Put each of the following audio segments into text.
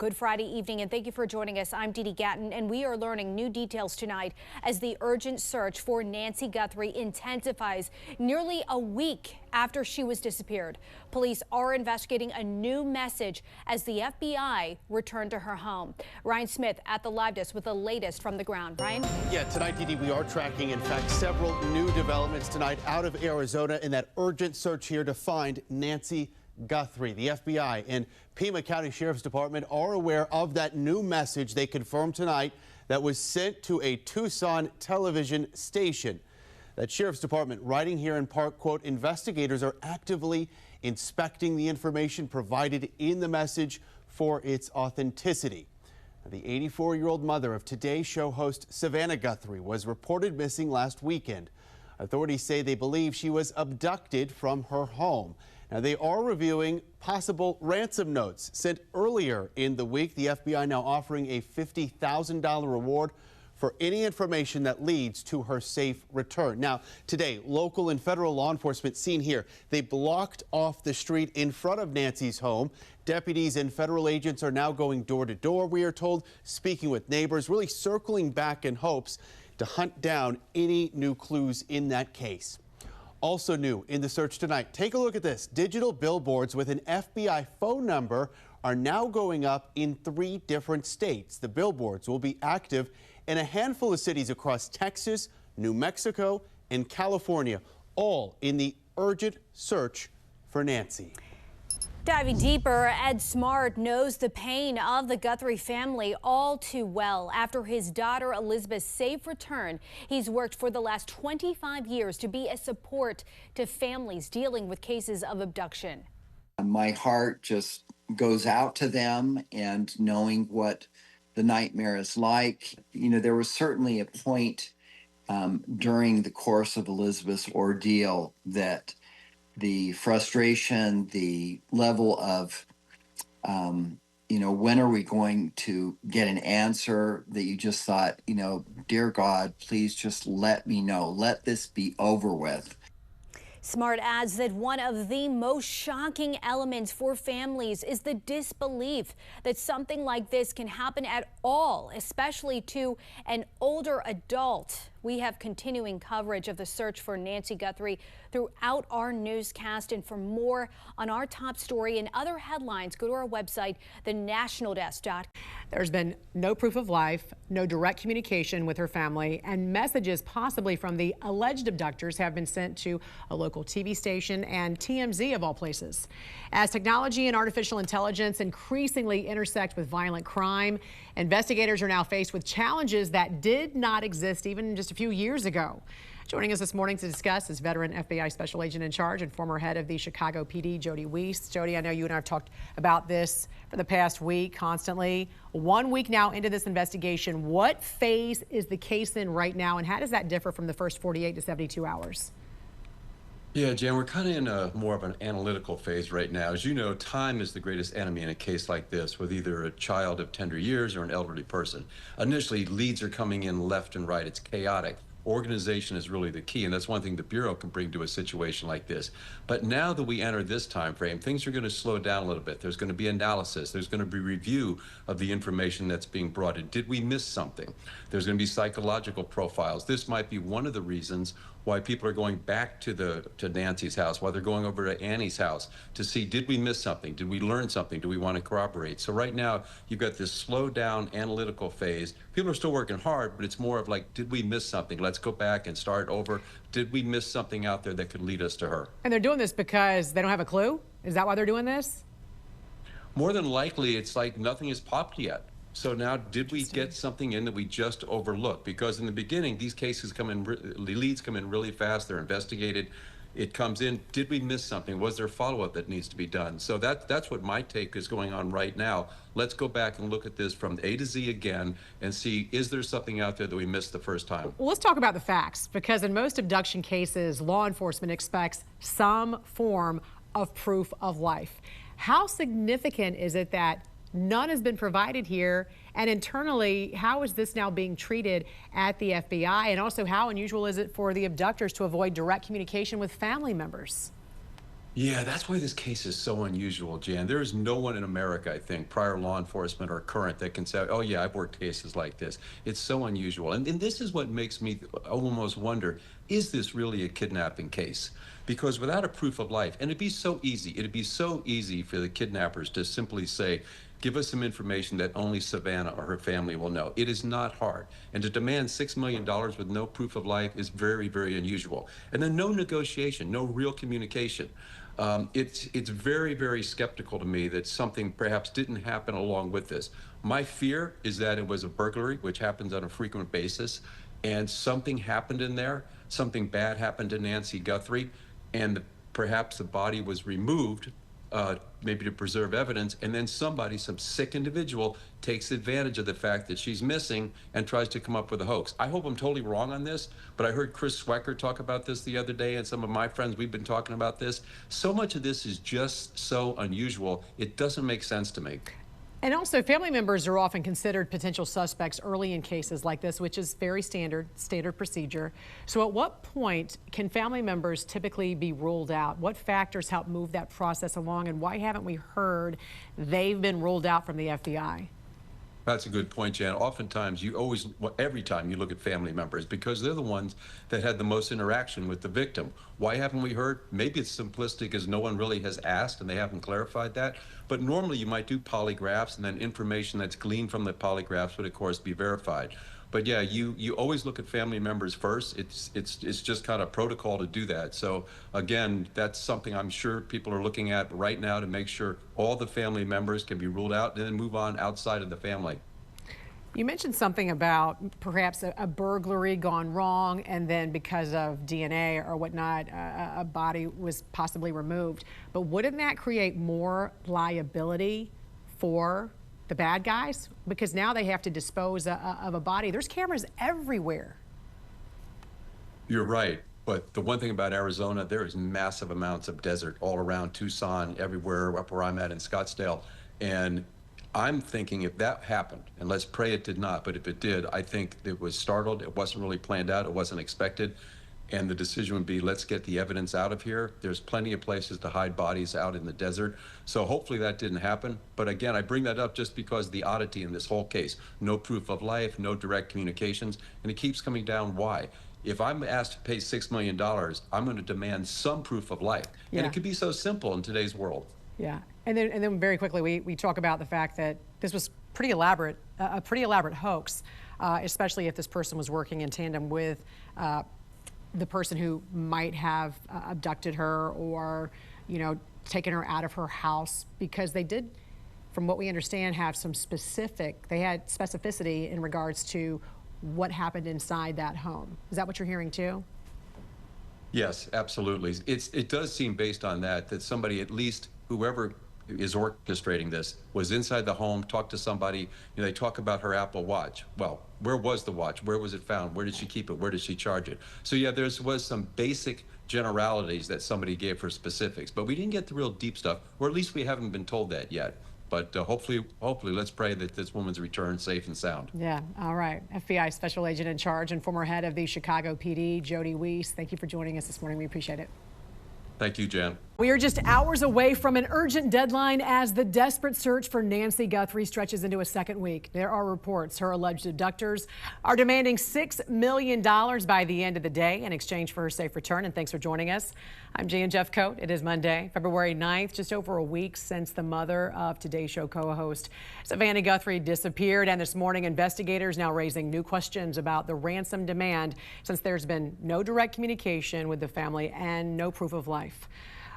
Good Friday evening, and thank you for joining us. I'm Dee Dee Gatton, and we are learning new details tonight as the urgent search for Nancy Guthrie intensifies nearly a week after she was disappeared. Police are investigating a new message as the FBI returned to her home. Ryan Smith at the live desk with the latest from the ground. Ryan? Yeah, tonight, Dee Dee, we are tracking, in fact, several new developments tonight out of Arizona in that urgent search here to find Nancy Guthrie. The FBI and Pima County Sheriff's Department are aware of that new message they confirmed tonight that was sent to a Tucson television station. That Sheriff's Department writing here in part, quote, investigators are actively inspecting the information provided in the message for its authenticity. The 84-year-old mother of Today's Show host Savannah Guthrie was reported missing last weekend. Authorities say they believe she was abducted from her home. Now, they are reviewing possible ransom notes sent earlier in the week. The FBI now offering a $50,000 reward for any information that leads to her safe return. Now, today, local and federal law enforcement seen here. They blocked off the street in front of Nancy's home. Deputies and federal agents are now going door to door, we are told, speaking with neighbors, really circling back in hopes to hunt down any new clues in that case. Also new in the search tonight, take a look at this. Digital billboards with an FBI phone number are now going up in 3 different states. The billboards will be active in a handful of cities across Texas, New Mexico, and California, all in the urgent search for Nancy. Diving deeper, Ed Smart knows the pain of the Guthrie family all too well. After his daughter Elizabeth's safe return, he's worked for the last 25 years to be a support to families dealing with cases of abduction. My heart just goes out to them, and knowing what the nightmare is like. You know, there was certainly a point during the course of Elizabeth's ordeal that the frustration, the level of, when are we going to get an answer, that you just thought, dear God, please just let me know. Let this be over with. Smart adds that one of the most shocking elements for families is the disbelief that something like this can happen at all, especially to an older adult. We have continuing coverage of the search for Nancy Guthrie throughout our newscast. And for more on our top story and other headlines, go to our website, thenationaldesk.com. There's been no proof of life, no direct communication with her family, and messages possibly from the alleged abductors have been sent to a local TV station and TMZ of all places. As technology and artificial intelligence increasingly intersect with violent crime, investigators are now faced with challenges that did not exist even just a few years ago. Joining us this morning to discuss is veteran FBI Special Agent in Charge and former head of the Chicago PD, Jody Weiss. Jody, I know you and I have talked about this for the past week constantly. 1 week now into this investigation, what phase is the case in right now, and how does that differ from the first 48 to 72 hours? Yeah, Jan, we're kind of in a more of an analytical phase right now. As you know, time is the greatest enemy in a case like this with either a child of tender years or an elderly person. Initially, leads are coming in left and right. It's chaotic. Organization is really the key, and that's one thing the Bureau can bring to a situation like this. But now that we enter this time frame, things are going to slow down a little bit. There's going to be analysis. There's going to be review of the information that's being brought in. Did we miss something? There's going to be psychological profiles. This might be one of the reasons why people are going back to Nancy's house, why they're going over to Annie's house to see, did we miss something? Did we learn something? Do we want to corroborate? So right now, you've got this slow down analytical phase. People are still working hard, but it's more of like, did we miss something? Let's go back and start over. Did we miss something out there that could lead us to her? And they're doing this because they don't have a clue? Is that why they're doing this? More than likely, it's like nothing has popped yet. So now, did we get something in that we just overlooked? Because in the beginning, these cases come in, leads come in really fast. They're investigated. It comes in. Did we miss something? Was there follow-up that needs to be done? So that's what my take is going on right now. Let's go back and look at this from A to Z again and see, is there something out there that we missed the first time? Well, let's talk about the facts, because in most abduction cases, law enforcement expects some form of proof of life. How significant is it that none has been provided here? And internally, how is this now being treated at the FBI? And also, how unusual is it for the abductors to avoid direct communication with family members? Yeah, that's why this case is so unusual, Jan. There is no one in America, I think, prior law enforcement or current, that can say, oh, yeah, I've worked cases like this. It's so unusual. And this is what makes me almost wonder, is this really a kidnapping case? Because without a proof of life, and it'd be so easy for the kidnappers to simply say, give us some information that only Savannah or her family will know. It is not hard. And to demand $6 million with no proof of life is very, very unusual. And then no negotiation, no real communication. It's very, very skeptical to me that something perhaps didn't happen along with this. My fear is that it was a burglary, which happens on a frequent basis, and something happened in there, something bad happened to Nancy Guthrie, and perhaps the body was removed, maybe to preserve evidence, and then somebody, some sick individual, takes advantage of the fact that she's missing and tries to come up with a hoax. I hope I'm totally wrong on this, but I heard Chris Swecker talk about this the other day, and some of my friends, we've been talking about this. So much of this is just so unusual, it doesn't make sense to me. And also, family members are often considered potential suspects early in cases like this, which is very standard procedure. So at what point can family members typically be ruled out? What factors help move that process along, and why haven't we heard they've been ruled out from the FBI? That's a good point, Jan. Oftentimes, every time you look at family members, because they're the ones that had the most interaction with the victim. Why haven't we heard? Maybe it's simplistic as no one really has asked and they haven't clarified that. But normally you might do polygraphs, and then information that's gleaned from the polygraphs would, of course, be verified. But yeah, you always look at family members first. It's just kind of protocol to do that. So again, that's something I'm sure people are looking at right now to make sure all the family members can be ruled out and then move on outside of the family. You mentioned something about perhaps a burglary gone wrong, and then because of DNA or whatnot, a body was possibly removed. But wouldn't that create more liability for the bad guys? Because now they have to dispose of a body. There's cameras everywhere. You're right. But the one thing about Arizona, there is massive amounts of desert all around Tucson, everywhere up where I'm at in Scottsdale. And I'm thinking if that happened, and let's pray it did not, but if it did, I think it was startled. It wasn't really planned out. It wasn't expected. And the decision would be, let's get the evidence out of here. There's plenty of places to hide bodies out in the desert. So hopefully that didn't happen. But again, I bring that up just because of the oddity in this whole case. No proof of life, no direct communications, and it keeps coming down. Why? If I'm asked to pay $6 million, I'm going to demand some proof of life. Yeah. And it could be so simple in today's world. Yeah, and then very quickly, we talk about the fact that this was pretty elaborate, a pretty elaborate hoax, especially if this person was working in tandem with the person who might have abducted her or, taken her out of her house, because they did, from what we understand, have some they had specificity in regards to what happened inside that home. Is that what you're hearing too? Yes, absolutely. It does seem based on that somebody, at least whoever is orchestrating this, was inside the home, talked to somebody. They talk about her Apple Watch. Well, where was the watch? Where was it found? Where did she keep it? Where did she charge it? So yeah, there was some basic generalities that somebody gave for specifics, but we didn't get the real deep stuff, or at least we haven't been told that yet. But hopefully, let's pray that this woman's returned safe and sound. Yeah, all right. FBI Special Agent in Charge and former head of the Chicago PD, Jody Weiss, thank you for joining us this morning. We appreciate it. Thank you, Jan. We are just hours away from an urgent deadline as the desperate search for Nancy Guthrie stretches into a second week. There are reports her alleged abductors are demanding $6 million by the end of the day in exchange for her safe return. And thanks for joining us. I'm Jan Jeffcoat. It is Monday, February 9th, just over a week since the mother of Today's Show co-host Savannah Guthrie disappeared. And this morning, investigators now raising new questions about the ransom demand, since there's been no direct communication with the family and no proof of life.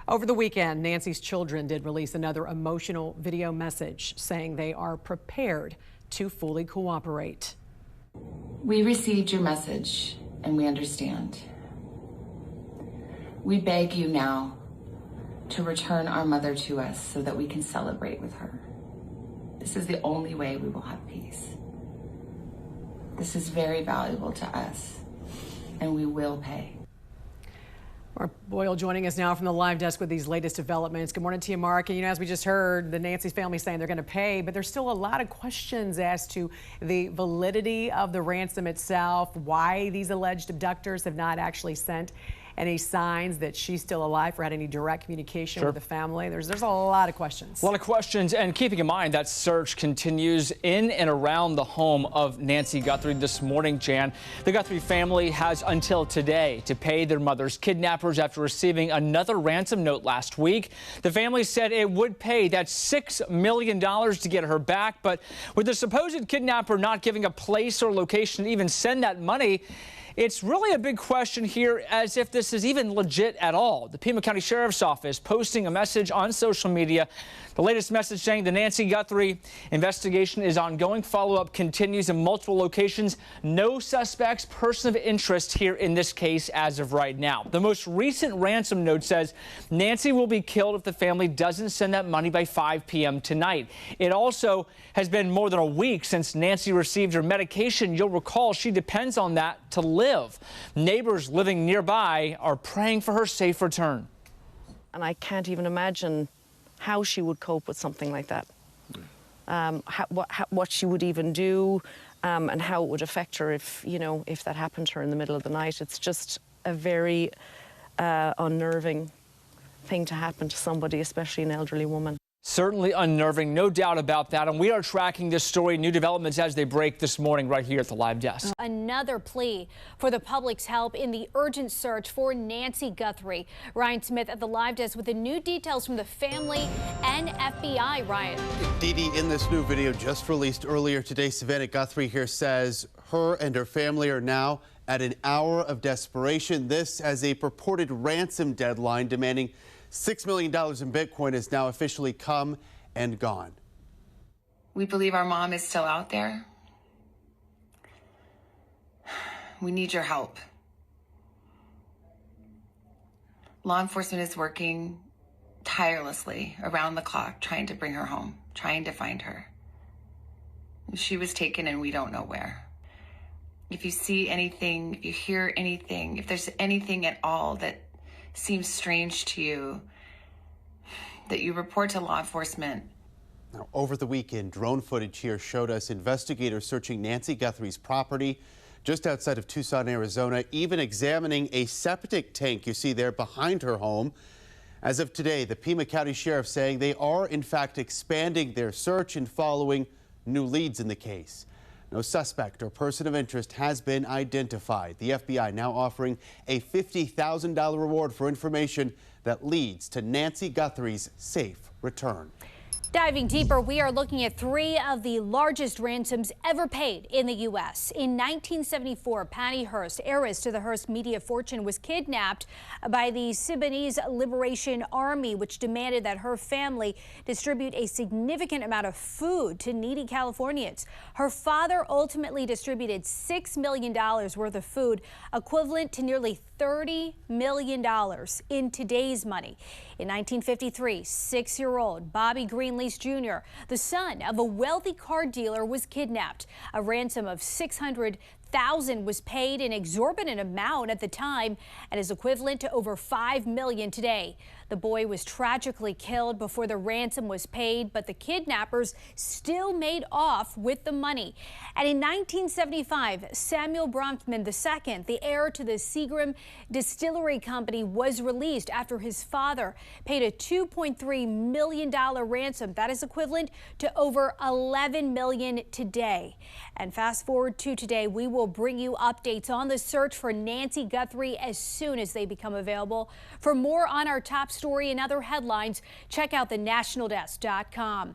Over the weekend, Nancy's children did release another emotional video message saying they are prepared to fully cooperate. We received your message and we understand. We beg you now to return our mother to us so that we can celebrate with her. This is the only way we will have peace. This is very valuable to us, and we will pay. Mark Boyle joining us now from the live desk with these latest developments. Good morning to you, Mark. And as we just heard, the Nancy's family saying they're going to pay, but there's still a lot of questions as to the validity of the ransom itself, why these alleged abductors have not actually sent any signs that she's still alive or had any direct communication with the family. There's a lot of questions. A lot of questions, and keeping in mind that search continues in and around the home of Nancy Guthrie this morning, Jan. The Guthrie family has until today to pay their mother's kidnappers after receiving another ransom note last week. The family said it would pay that $6 million to get her back, but with the supposed kidnapper not giving a place or location to even send that money, it's really a big question here as if this is even legit at all. The Pima County Sheriff's Office posting a message on social media. The latest message saying the Nancy Guthrie investigation is ongoing. Follow-up continues in multiple locations. No suspects, person of interest here in this case as of right now. The most recent ransom note says Nancy will be killed if the family doesn't send that money by 5 p.m. tonight. It also has been more than a week since Nancy received her medication. You'll recall she depends on that to live. Neighbors living nearby are praying for her safe return. And I can't even imagine how she would cope with something like that. What she would even do, and how it would affect her if that happened to her in the middle of the night. It's just a very unnerving thing to happen to somebody, especially an elderly woman. Certainly unnerving, no doubt about that. And we are tracking this story, new developments as they break this morning right here at the live desk. Another plea for the public's help in the urgent search for Nancy Guthrie. Ryan Smith at the live desk with the new details from the family and FBI. Ryan. Dee Dee, in this new video just released earlier today, Savannah Guthrie here says her and her family are now at an hour of desperation. This as a purported ransom deadline demanding $6 million in Bitcoin has now officially come and gone. We believe our mom is still out there. We need your help. Law enforcement is working tirelessly around the clock trying to bring her home, trying to find her. She was taken and we don't know where. If you see anything, if you hear anything, if there's anything at all that seems strange to you, that you report to law enforcement. Now, over the weekend, drone footage here showed us investigators searching Nancy Guthrie's property just outside of Tucson, Arizona, even examining a septic tank you see there behind her home. As of today, the Pima County Sheriff saying they are in fact expanding their search and following new leads in the case. No suspect or person of interest has been identified. The FBI now offering a $50,000 reward for information that leads to Nancy Guthrie's safe return. Diving deeper, we are looking at 3 of the largest ransoms ever paid in the U.S. In 1974, Patty Hearst, heiress to the Hearst media fortune, was kidnapped by the Sudanese Liberation Army, which demanded that her family distribute a significant amount of food to needy Californians. Her father ultimately distributed $6 million worth of food, equivalent to nearly $30 million in today's money. In 1953, 6-year-old Bobby Greenlease Jr., the son of a wealthy car dealer, was kidnapped. A ransom of $600,000 was paid, an exorbitant amount at the time, and is equivalent to over $5 million today. The boy was tragically killed before the ransom was paid, but the kidnappers still made off with the money. And in 1975, Samuel Bronfman II, the heir to the Seagram Distillery Company, was released after his father paid a $2.3 million ransom. That is equivalent to over $11 million today. And fast forward to today, we will bring you updates on the search for Nancy Guthrie as soon as they become available. For more on our top story and other headlines, check out thenationaldesk.com.